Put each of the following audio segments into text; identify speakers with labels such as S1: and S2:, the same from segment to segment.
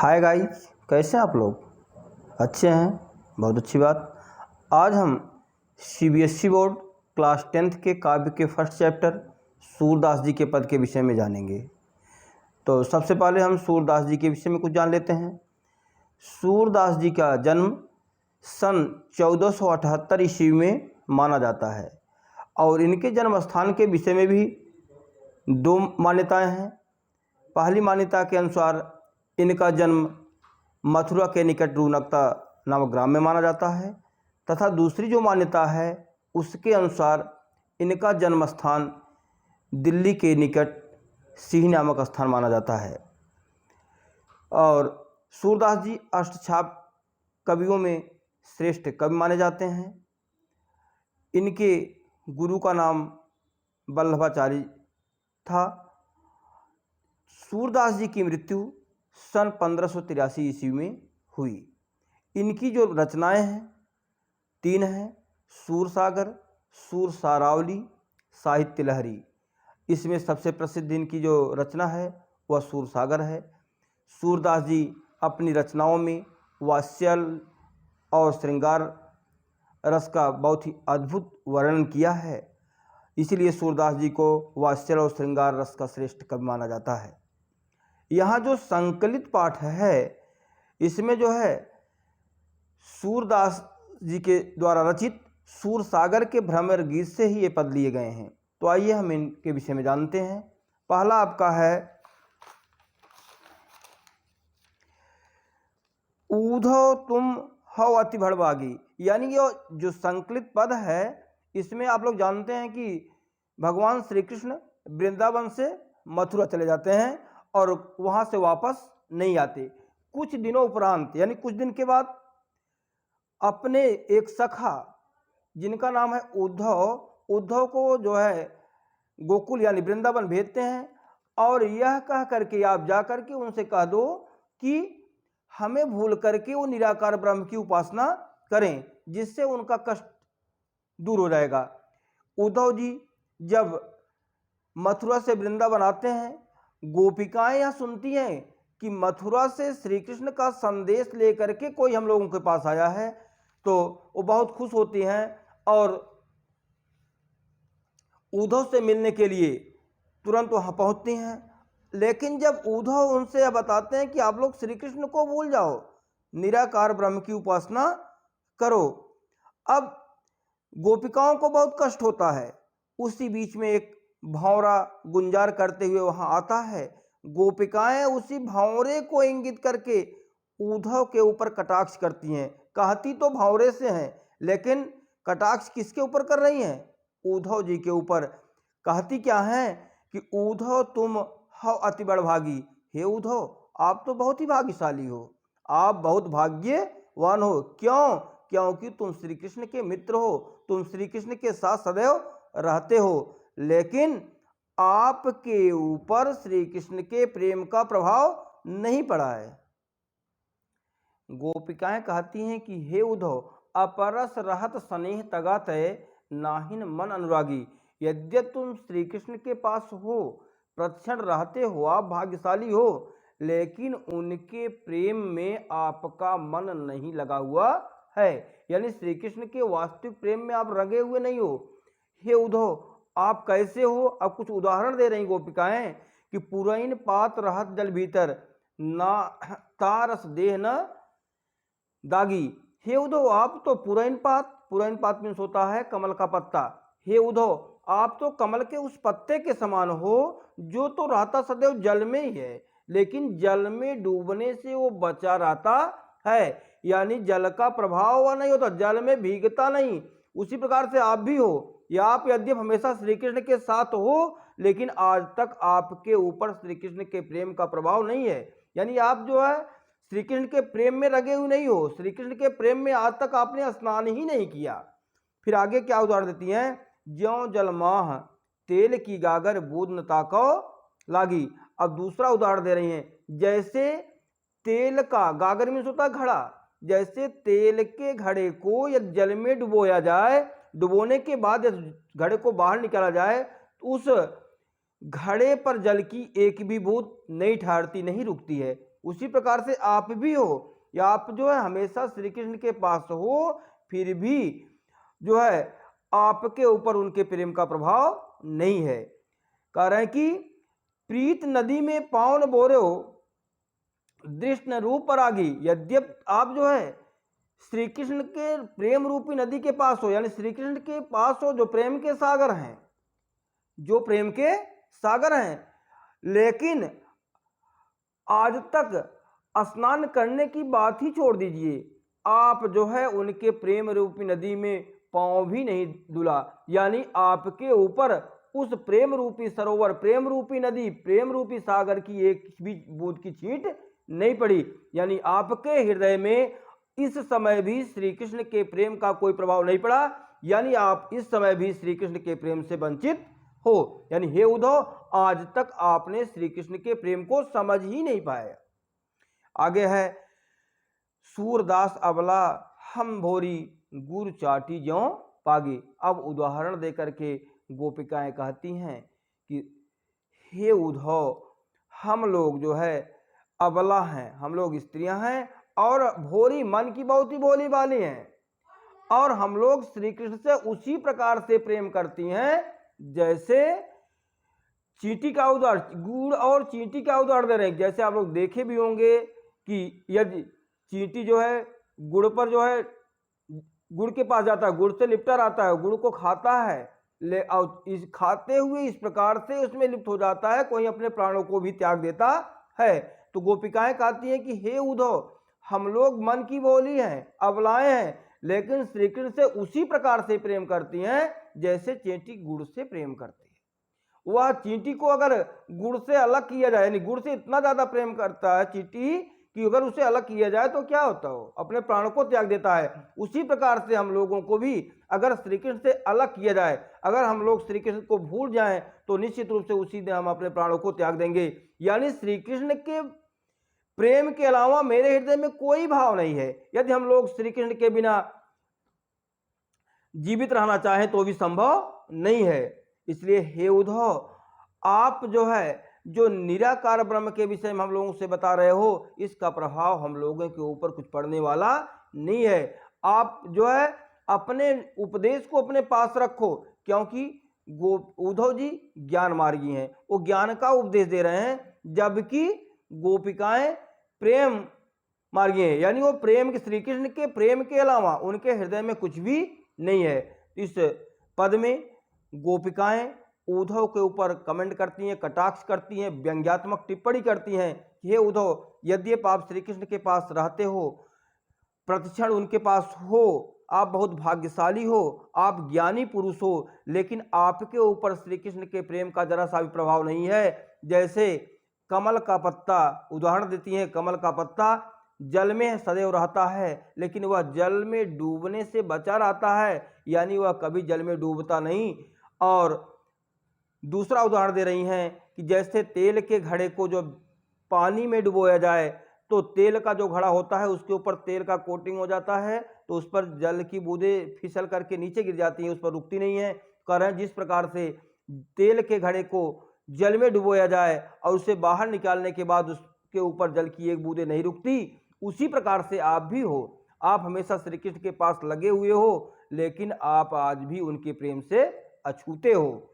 S1: Hi guys, कैसे हैं आप लोग? अच्छे हैं, बहुत अच्छी बात। आज हम सीबीएसई बोर्ड क्लास 10th के काव्य के फर्स्ट चैप्टर सूरदास जी के पद के विषय में जानेंगे। तो सबसे पहले हम सूरदास जी के विषय में कुछ जान लेते हैं। सूरदास जी का जन्म सन 1478 ईस्वी में माना जाता है और इनके जन्म स्थान के विषय में भी दो मान्यताएं हैं। पहली मान्यता के अनुसार इनका जन्म मथुरा के निकट रूनकता नामक ग्राम में माना जाता है तथा दूसरी जो मान्यता है उसके अनुसार इनका जन्म स्थान दिल्ली के निकट सिंह नामक स्थान माना जाता है। और सूरदास जी अष्टछाप कवियों में श्रेष्ठ कवि माने जाते हैं। इनके गुरु का नाम वल्लभाचार्य था। सूरदास जी की मृत्यु सन 1583 ईस्वी में हुई। इनकी जो रचनाएं हैं तीन हैं: सूरसागर, सूरसारावली, साहित्य लहरी। इसमें सबसे प्रसिद्ध इनकी जो रचना है वह सूरसागर है। सूरदास जी अपनी रचनाओं में वात्सल्य और श्रृंगार रस का बहुत ही अद्भुत वर्णन किया है, इसलिए सूरदास जी को वात्सल्य और श्रृंगार रस का श्रेष्ठ कवि माना जाता है। यहाँ जो संकलित पाठ है इसमें जो है सूरदास जी के द्वारा रचित सूरसागर के भ्रमर गीत से ही ये पद लिए गए हैं। तो आइए हम इनके विषय में जानते हैं। पहला आपका है ऊधो तुम हो अति भड़भागी। यानी ये जो संकलित पद है इसमें आप लोग जानते हैं कि भगवान श्री कृष्ण वृंदावन से मथुरा चले जाते हैं और वहाँ से वापस नहीं आते। कुछ दिनों उपरांत यानी कुछ दिन के बाद अपने एक सखा जिनका नाम है उद्धव को जो है गोकुल यानी वृंदावन भेजते हैं और यह कह करके आप जा करके उनसे कह दो कि हमें भूल करके वो निराकार ब्रह्म की उपासना करें, जिससे उनका कष्ट दूर हो जाएगा। उद्धव जी जब मथुरा से वृंदावन आते हैं, गोपिकाएं यह सुनती हैं कि मथुरा से श्री कृष्ण का संदेश लेकर के कोई हम लोगों के पास आया है, तो वो बहुत खुश होती हैं और उद्धव से मिलने के लिए तुरंत वहाँ पहुँचती हैं। लेकिन जब उद्धव उनसे यह बताते हैं कि आप लोग श्री कृष्ण को भूल जाओ, निराकार ब्रह्म की उपासना करो, अब गोपिकाओं को बहुत कष्ट होता है। उसी बीच में एक भंवरा गुंजार करते हुए वहां आता है। गोपिकाएं उसी भंवरे को इंगित करके उद्धव के ऊपर कटाक्ष करती हैं। कहती तो भंवरे से हैं, लेकिन कटाक्ष किसके ऊपर कर रही हैं? उद्धव जी के ऊपर। कहती क्या है कि उद्धव तुम हो अति बड़भागी। हे उद्धव, आप तो बहुत ही भाग्यशाली हो, आप बहुत भाग्यवान हो। क्यों? क्योंकि तुम श्री कृष्ण के मित्र हो, तुम श्री कृष्ण के साथ सदैव रहते हो, लेकिन आपके ऊपर श्री कृष्ण के प्रेम का प्रभाव नहीं पड़ा है। गोपिकाएं कहती हैं कि हे उद्धव, अपरस रहत स्नेह तगा तय नाहिन मन अनुरागी। यद्यपि तुम श्री कृष्ण के पास हो, प्रक्षण रहते हो, आप भाग्यशाली हो, लेकिन उनके प्रेम में आपका मन नहीं लगा हुआ है, यानी श्री कृष्ण के वास्तविक प्रेम में आप रंगे हुए नहीं हो। हे उद्धव, आप कैसे हो? अब कुछ उदाहरण दे रही गोपिकाएं कि पुरैन पात रहत जल भीतर ना तारस देह न दागी। हे उद्धव, आप तो पुरैन पात मीन्स होता है कमल का पत्ता। हे उद्धव, आप तो कमल के उस पत्ते के समान हो जो तो रहता सदैव जल में ही है, लेकिन जल में डूबने से वो बचा रहता है, यानी जल का प्रभाव वह नहीं होता, जल में भीगता नहीं। उसी प्रकार से आप भी हो, या आप यद्यपि हमेशा श्री कृष्ण के साथ हो, लेकिन आज तक आपके ऊपर श्री कृष्ण के प्रेम का प्रभाव नहीं है, यानी आप जो है श्री कृष्ण के प्रेम में रगे हुए नहीं हो। श्री कृष्ण के प्रेम में आज तक आपने स्नान ही नहीं किया। फिर आगे क्या उदाहरण देती हैं? ज्यों जलमाह तेल की गागर बूंद न ताको लागी। अब दूसरा उदाहरण दे रही हैं, जैसे तेल का गागर में होता घड़ा, जैसे तेल के घड़े को यदि जल में डुबोया जाए, डुबोने के बाद यदि घड़े को बाहर निकाला जाए तो उस घड़े पर जल की एक भी बूंद नहीं ठहरती, नहीं रुकती है। उसी प्रकार से आप भी हो, या आप जो है हमेशा श्री कृष्ण के पास हो, फिर भी जो है आपके ऊपर उनके प्रेम का प्रभाव नहीं है। कह रहे हैं कि प्रीत नदी में पाँव न बोरे हो, दृष्ट न रूप परागी। यद्यप आप जो है श्री कृष्ण के प्रेम रूपी नदी के पास हो, यानी श्री कृष्ण के पास हो, जो प्रेम के सागर हैं, जो प्रेम के सागर हैं, लेकिन आज तक स्नान करने की बात ही छोड़ दीजिए, आप जो है उनके प्रेम रूपी नदी में पांव भी नहीं धुला, यानी आपके ऊपर उस प्रेम रूपी सरोवर, प्रेम रूपी नदी, प्रेम रूपी सागर की एक भी बूंद की छींट नहीं पड़ी, यानी आपके हृदय में इस समय भी श्री कृष्ण के प्रेम का कोई प्रभाव नहीं पड़ा, यानी आप इस समय भी श्री कृष्ण के प्रेम से वंचित हो। यानी हे उद्धव, आज तक आपने श्री कृष्ण के प्रेम को समझ ही नहीं पाया। आगे है, सूरदास अबला हम भोरी गुर चाटी ज्यों पागी। अब उदाहरण देकर के गोपिकाएं कहती हैं कि हे उद्धव, हम लोग जो है अबला हैं, हम लोग स्त्रियां हैं और भोरी, मन की बहुत ही भोली वाली हैं, और हम लोग श्री कृष्ण से उसी प्रकार से प्रेम करती हैं जैसे चींटी का उदाहरण, गुड़ और चींटी का उदाहरण दे रहे हैं। जैसे आप लोग देखे भी होंगे कि यदि चींटी जो है गुड़ पर जो है गुड़ के पास जाता है, गुड़ से लिपटा रहता है, गुड़ को खाता है, ले और इस खाते हुए इस प्रकार से उसमें लिप्त हो जाता है, कोई अपने प्राणों को भी त्याग देता है। तो गोपिकाएं कहती हैं कि हे उद्धव, हम लोग मन की बोली हैं, अबलाएं हैं, लेकिन श्री कृष्ण से उसी प्रकार से प्रेम करती हैं जैसे चींटी गुड़ से प्रेम करती है। वह चींटी को अगर गुड़ से अलग किया जाए, यानी गुड़ से इतना ज्यादा प्रेम करता है चींटी कि अगर उसे अलग किया जाए तो क्या होता हो, अपने प्राणों को त्याग देता है। उसी प्रकार से हम लोगों को भी अगर श्री कृष्ण से अलग किया जाए, अगर हम लोग श्री कृष्ण को भूल जाएं, तो निश्चित रूप से उसी दिन हम अपने प्राणों को त्याग देंगे। यानी श्री कृष्ण के प्रेम के अलावा मेरे हृदय में कोई भाव नहीं है। यदि हम लोग श्री कृष्ण के बिना जीवित रहना चाहें तो भी संभव नहीं है। इसलिए हे उद्धव, आप जो है जो निराकार ब्रह्म के विषय में हम लोगों से बता रहे हो, इसका प्रभाव हम लोगों के ऊपर कुछ पड़ने वाला नहीं है। आप जो है अपने उपदेश को अपने पास रखो, क्योंकि उद्धव जी ज्ञान मार्गी हैं, वो ज्ञान का उपदेश दे रहे हैं, जबकि गोपिकाएं प्रेम मार्गी हैं, यानी वो प्रेम के, श्री कृष्ण के प्रेम के अलावा उनके हृदय में कुछ भी नहीं है। इस पद में गोपिकाएं उद्धव के ऊपर कमेंट करती हैं, कटाक्ष करती हैं, व्यंग्यात्मक टिप्पणी करती हैं कि हे उद्धव, यद्यपि आप श्री कृष्ण के पास रहते हो, प्रतिक्षण उनके पास हो, आप बहुत भाग्यशाली हो, आप ज्ञानी पुरुष हो, लेकिन आपके ऊपर श्री कृष्ण के प्रेम का जरा सा भी प्रभाव नहीं है। जैसे कमल का पत्ता, उदाहरण देती हैं, कमल का पत्ता जल में सदैव रहता है, लेकिन वह जल में डूबने से बचा रहता है, यानी वह कभी जल में डूबता नहीं। और दूसरा उदाहरण दे रही हैं कि जैसे तेल के घड़े को जो पानी में डुबोया जाए तो तेल का जो घड़ा होता है उसके ऊपर तेल का कोटिंग हो जाता है, तो उस पर जल की बूंदें फिसल करके नीचे गिर जाती हैं, उस पर रुकती नहीं है। कह रहे हैं जिस प्रकार से तेल के घड़े को जल में डुबोया जाए और उसे बाहर निकालने के बाद उसके ऊपर जल की एक बूंदे नहीं रुकती, उसी प्रकार से आप भी हो। आप हमेशा श्री कृष्ण के पास लगे हुए हो, लेकिन आप आज भी उनके प्रेम से अछूते हो।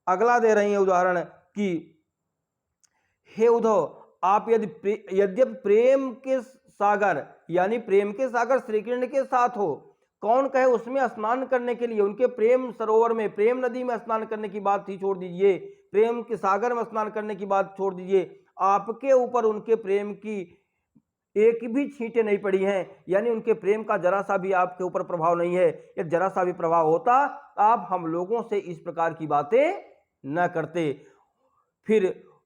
S1: अगला दे रही है उदाहरण कि हे उद्धव, आप यद्यपि प्रेम के सागर, यानी प्रेम के सागर श्री कृष्ण के साथ हो, कौन कहे उसमें स्नान करने के लिए, उनके प्रेम सरोवर में, प्रेम नदी में स्नान करने की बात ही छोड़ दीजिए, प्रेम के सागर में स्नान करने की बात छोड़ दीजिए, आपके ऊपर उनके प्रेम की एक भी छींटे नहीं पड़ी हैं, यानी उनके प्रेम का जरा सा भी आपके ऊपर प्रभाव नहीं है। यदि जरा सा भी प्रभाव होता, आप हम लोगों से इस प्रकार की बातें न करते। फिर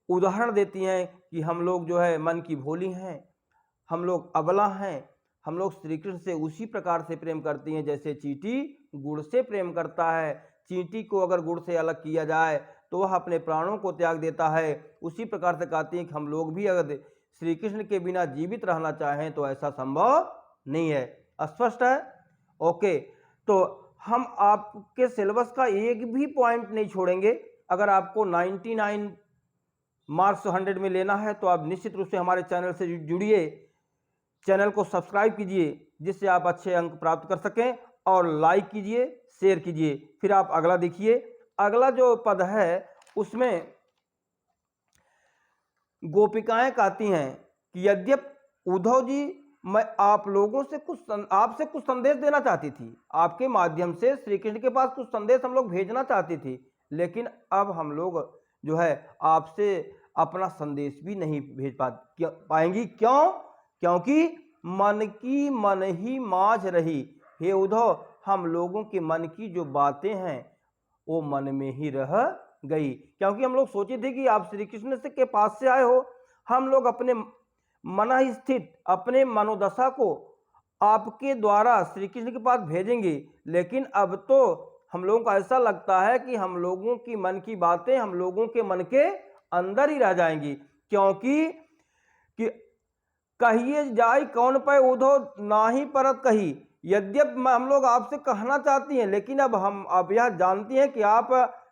S1: उदाहरण देती हैं कि हम लोग जो है मन की भोली हैं, हम लोग अबला हैं, हम लोग श्री कृष्ण से उसी प्रकार से प्रेम करती हैं जैसे चींटी गुड़ से प्रेम करता है। चींटी को अगर गुड़ से अलग किया जाए तो वह अपने प्राणों को त्याग देता है। उसी प्रकार से कहती हैं कि हम लोग भी अगर श्री कृष्ण के बिना जीवित रहना चाहें तो ऐसा संभव नहीं है। स्पष्ट है? ओके, तो हम आपके सिलेबस का एक भी पॉइंट नहीं छोड़ेंगे। अगर आपको 99 मार्क्स 100 में लेना है तो आप निश्चित रूप से हमारे चैनल से जुड़िए, चैनल को सब्सक्राइब कीजिए जिससे आप अच्छे अंक प्राप्त कर सकें, और लाइक कीजिए, शेयर कीजिए। फिर आप अगला देखिए, अगला जो पद है उसमें गोपिकाएं कहती हैं कि यद्यप उद्धव जी, मैं आप लोगों से आपसे कुछ संदेश देना चाहती थी, आपके माध्यम से श्री कृष्ण के पास कुछ संदेश हम लोग भेजना चाहती थी, लेकिन अब हम लोग जो है आपसे अपना संदेश भी नहीं भेज पाएंगी। क्यों? क्योंकि मन की मन ही माझ रही। हे उद्धव, हम लोगों के मन की जो बातें हैं वो मन में ही रह गई। क्योंकि हम लोग सोचे थे कि आप श्री कृष्ण से के पास से आए हो, हम लोग अपने मन स्थित अपने मनोदशा को आपके द्वारा श्री कृष्ण के पास भेजेंगे, लेकिन अब तो हम लोगों को ऐसा लगता है कि हम लोगों की मन की बातें हम लोगों के मन के अंदर ही रह जाएंगी। क्योंकि कि कहिए जाय कौन पे उद्धव नाही परत कही। यद्यप हम लोग आपसे कहना चाहती हैं, लेकिन अब यह जानती हैं कि आप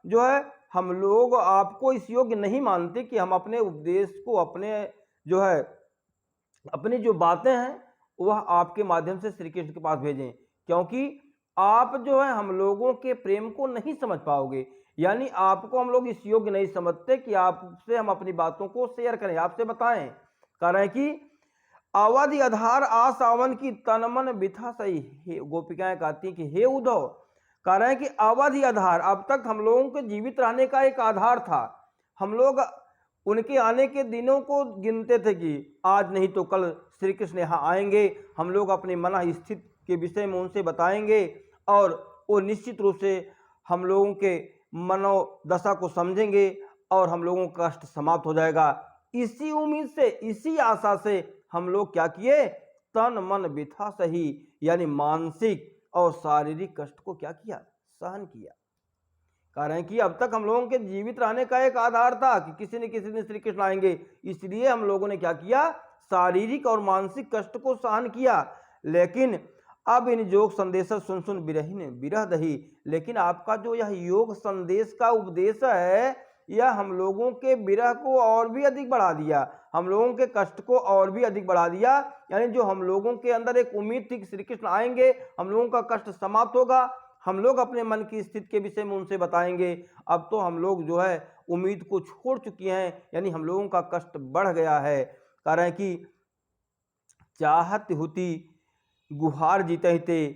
S1: जो है हम लोग आपको इस योग्य नहीं मानते कि हम अपने उपदेश को अपनी जो बातें हैं वह आपके माध्यम से श्री कृष्ण के पास भेजें, क्योंकि आप जो है हम लोगों के प्रेम को नहीं समझ पाओगे। यानी आपको हम लोग इस योग्य नहीं समझते कि आपसे हम अपनी बातों को शेयर करें, आपसे बताएं। कारण कि अवधि आधार आ सावन की तन मन बिथा सही। गोपिकाएं कहती कि हे उद्धव, कह रहे हैं कि अवधि आधार, अब तक हम लोगों के जीवित रहने का एक आधार था। हम लोग उनके आने के दिनों को गिनते थे कि आज नहीं तो कल श्री कृष्ण यहाँ आएंगे, हम लोग अपने मन स्थित के विषय में उनसे बताएंगे और वो निश्चित रूप से हम लोगों के मनोदशा को समझेंगे और हम लोगों का कष्ट समाप्त हो जाएगा। इसी उम्मीद से, इसी आशा से हम लोग क्या किए, तन मन बिथा सही, यानी मानसिक और शारीरिक कष्ट को क्या किया, सहन किया। कारण कि अब तक हम लोगों के जीवित रहने का एक आधार था कि किसी न किसी दिन श्री कृष्ण आएंगे, इसलिए हम लोगों ने क्या किया, शारीरिक और मानसिक कष्ट को सहन किया। लेकिन अब इन योग संदेश सुन सुन बिरहिन बिरह दही, लेकिन आपका जो यह योग संदेश का उपदेश है यह हम लोगों के विरह को और भी अधिक बढ़ा दिया, हम लोगों के कष्ट को और भी अधिक बढ़ा दिया। यानी जो हम लोगों के अंदर एक उम्मीद थी कि श्री कृष्ण आएंगे, हम लोगों का कष्ट समाप्त होगा, हम लोग अपने मन की स्थिति के विषय में उनसे बताएंगे, अब तो हम लोग जो है उम्मीद को छोड़ चुके हैं, यानी हम लोगों का कष्ट बढ़ गया है। कारण कि चाहत हुती गुहार जीते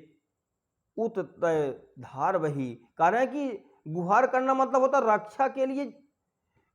S1: उत धार वही। कारण कि गुहार करना मतलब होता रक्षा के लिए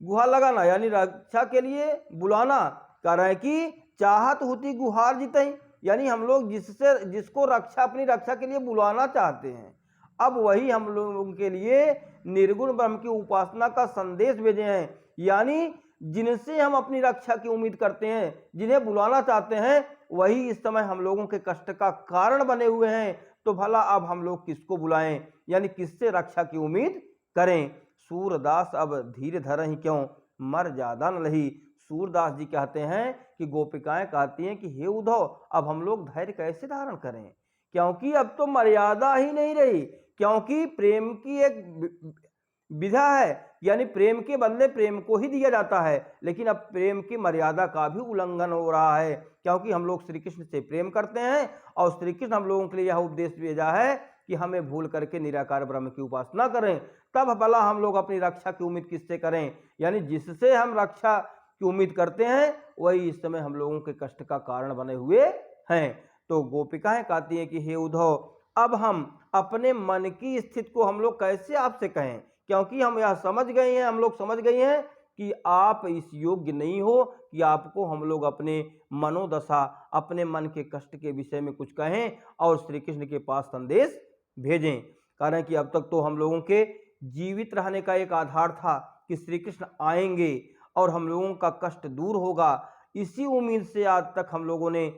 S1: गुहार लगाना, यानी रक्षा के लिए बुलाना। कह रहे हैं कि चाहत होती गुहार जीते, यानी हम लोग जिसको अपनी रक्षा के लिए बुलाना चाहते हैं, अब वही हम लोगों के लिए निर्गुण ब्रह्म की उपासना का संदेश भेजे हैं। यानी जिनसे हम अपनी रक्षा की उम्मीद करते हैं, जिन्हें बुलाना चाहते हैं, वही इस समय हम लोगों के कष्ट का कारण बने हुए हैं। तो भला अब हम लोग किसको बुलाएं, यानी किससे रक्षा की उम्मीद करें। सूरदास अब धीरे धरहि क्यों मर ज्यादा न लही। सूरदास जी कहते हैं कि गोपिकाएं कहती हैं कि हे उद्धव, अब हम लोग धैर्य कैसे धारण करें, क्योंकि अब तो मर्यादा ही नहीं रही। क्योंकि प्रेम की एक विधा है, यानी प्रेम के बदले प्रेम को ही दिया जाता है, लेकिन अब प्रेम की मर्यादा का भी उल्लंघन हो रहा है। क्योंकि हम लोग श्री कृष्ण से प्रेम करते हैं और श्री कृष्ण हम लोगों के लिए यह उपदेश भेजा है कि हमें भूल करके निराकार ब्रह्म की उपासना करें। तब भला हम लोग अपनी रक्षा की उम्मीद किससे करें, यानी जिससे हम रक्षा की उम्मीद करते हैं वही इस समय हम लोगों के कष्ट का कारण बने हुए हैं। तो गोपिकाएं कहती हैं कि हे उद्धव, अब हम अपने मन की स्थिति को हम लोग कैसे आपसे कहें, क्योंकि हम यह समझ गए हैं, हम लोग समझ गए हैं कि आप इस योग्य नहीं हो कि आपको हम लोग अपने मनोदशा, अपने मन के कष्ट के विषय में कुछ कहें और श्री कृष्ण के पास संदेश भेजें। कारण कि अब तक तो हम लोगों के जीवित रहने का एक आधार था कि श्री कृष्ण आएंगे और हम लोगों का कष्ट दूर होगा। इसी उम्मीद से आज तक हम लोगों ने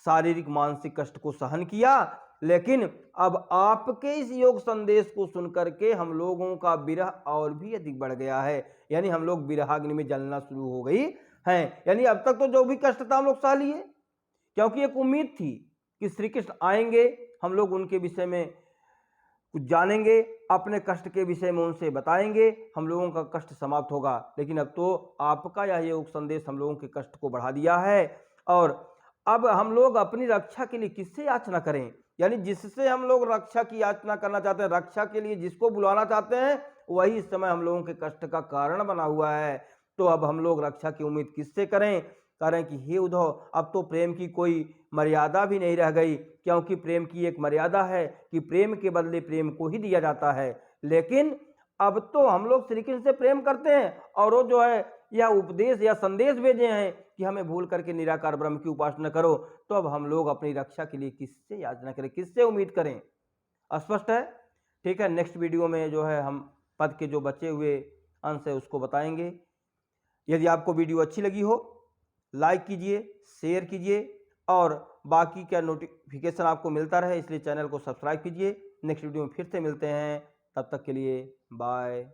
S1: शारीरिक मानसिक कष्ट को सहन किया, लेकिन अब आपके इस योग संदेश को सुनकर के हम लोगों का विरह और भी अधिक बढ़ गया है। यानी हम लोग विरहाग्नि में जलना शुरू हो गई हैं। यानी अब तक तो जो भी कष्ट था हम लोग सह लिए, क्योंकि एक उम्मीद थी कि श्री कृष्ण आएंगे, हम लोग उनके विषय में कुछ जानेंगे, अपने कष्ट के विषय में उनसे बताएंगे, हम लोगों का कष्ट समाप्त होगा। लेकिन अब तो आपका यह योग संदेश हम लोगों के कष्ट को बढ़ा दिया है। और अब हम लोग अपनी रक्षा के लिए किससे याचना करें? यानी जिससे हम लोग रक्षा की याचना करना चाहते हैं, रक्षा के लिए जिसको बुलाना चाहते हैं, वही इस समय हम लोगों के कष्ट का कारण बना हुआ है। तो अब हम लोग रक्षा की उम्मीद किससे करें? करें कि हे उद्धव, अब तो प्रेम की कोई मर्यादा भी नहीं रह गई, क्योंकि प्रेम की एक मर्यादा है कि प्रेम के बदले प्रेम को ही दिया जाता है। लेकिन अब तो हम लोग श्री कृष्ण से प्रेम करते हैं और वो जो है यह उपदेश या संदेश भेजे हैं कि हमें भूल करके निराकार ब्रह्म की उपासना करो। तो अब हम लोग अपनी रक्षा के लिए किससे याचना करें, किससे उम्मीद करें? स्पष्ट है? ठीक है, नेक्स्ट वीडियो में जो है हम पद के जो बचे हुए अंश है उसको बताएंगे। यदि आपको वीडियो अच्छी लगी हो, लाइक कीजिए, शेयर कीजिए और बाकी का नोटिफिकेशन आपको मिलता रहे इसलिए चैनल को सब्सक्राइब कीजिए। नेक्स्ट वीडियो में फिर से मिलते हैं, तब तक के लिए बाय।